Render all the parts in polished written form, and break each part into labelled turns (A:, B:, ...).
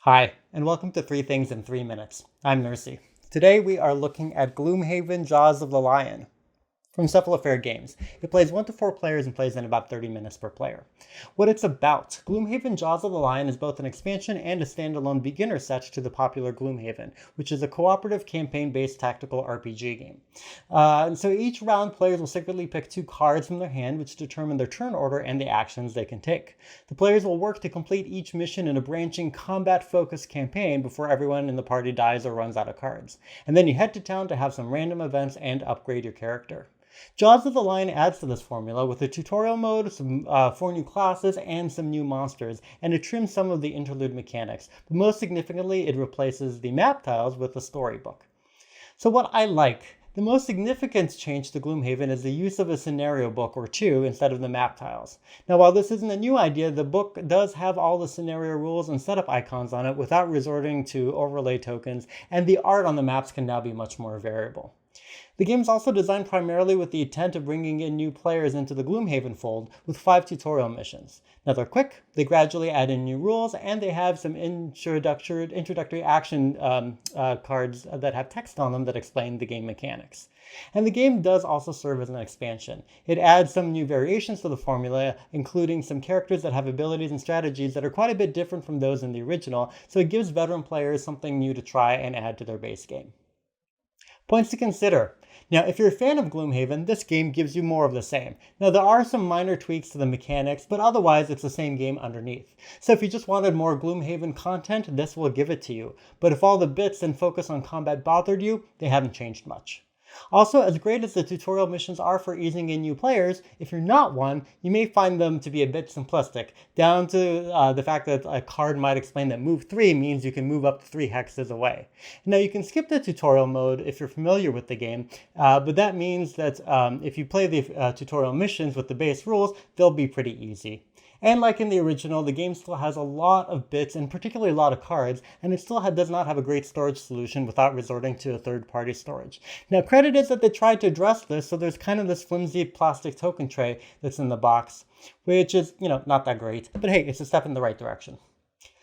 A: Hi, and welcome to 3 Things in 3 Minutes. I'm Nersi. Today we are looking at Gloomhaven Jaws of the Lion from Cephalofair Games. It plays 1 to 4 players and plays in about 30 minutes per player. What it's about: Gloomhaven Jaws of the Lion is both an expansion and a standalone beginner set to the popular Gloomhaven, which is a cooperative campaign-based tactical RPG game. So each round, players will secretly pick 2 cards from their hand, which determine their turn order and the actions they can take. The players will work to complete each mission in a branching, combat-focused campaign before everyone in the party dies or runs out of cards. And then you head to town to have some random events and upgrade your character. Jaws of the Lion adds to this formula with a tutorial mode, some 4 new classes, and some new monsters, and it trims some of the interlude mechanics. But most significantly, it replaces the map tiles with a storybook. So what I like: the most significant change to Gloomhaven is the use of a scenario book or 2 instead of the map tiles. Now, while this isn't a new idea, the book does have all the scenario rules and setup icons on it without resorting to overlay tokens, and the art on the maps can now be much more variable. The game is also designed primarily with the intent of bringing in new players into the Gloomhaven fold with 5 tutorial missions. Now they're quick, they gradually add in new rules, and they have some introductory action cards that have text on them that explain the game mechanics. And the game does also serve as an expansion. It adds some new variations to the formula, including some characters that have abilities and strategies that are quite a bit different from those in the original, so it gives veteran players something new to try and add to their base game. Points to consider. Now, if you're a fan of Gloomhaven, this game gives you more of the same. Now, there are some minor tweaks to the mechanics, but otherwise it's the same game underneath. So if you just wanted more Gloomhaven content, this will give it to you. But if all the bits and focus on combat bothered you, they haven't changed much. Also, as great as the tutorial missions are for easing in new players, if you're not one, you may find them to be a bit simplistic, down to the fact that a card might explain that move 3 means you can move up to 3 hexes away. Now, you can skip the tutorial mode if you're familiar with the game, but that means that if you play the tutorial missions with the base rules, they'll be pretty easy. And like in the original, the game still has a lot of bits and particularly a lot of cards, and it still does not have a great storage solution without resorting to a third-party storage. Now, credit is that they tried to address this, so there's kind of this flimsy plastic token tray that's in the box, which is, not that great, but hey, it's a step in the right direction.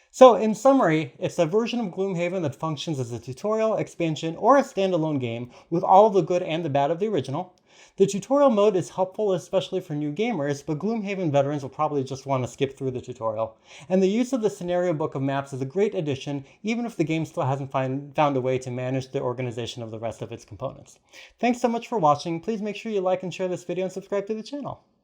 A: So in summary, it's a version of Gloomhaven that functions as a tutorial, expansion, or a standalone game with all of the good and the bad of the original. The tutorial mode is helpful, especially for new gamers, but Gloomhaven veterans will probably just want to skip through the tutorial. And the use of the scenario book of maps is a great addition, even if the game still hasn't found a way to manage the organization of the rest of its components. Thanks so much for watching. Please make sure you like and share this video and subscribe to the channel.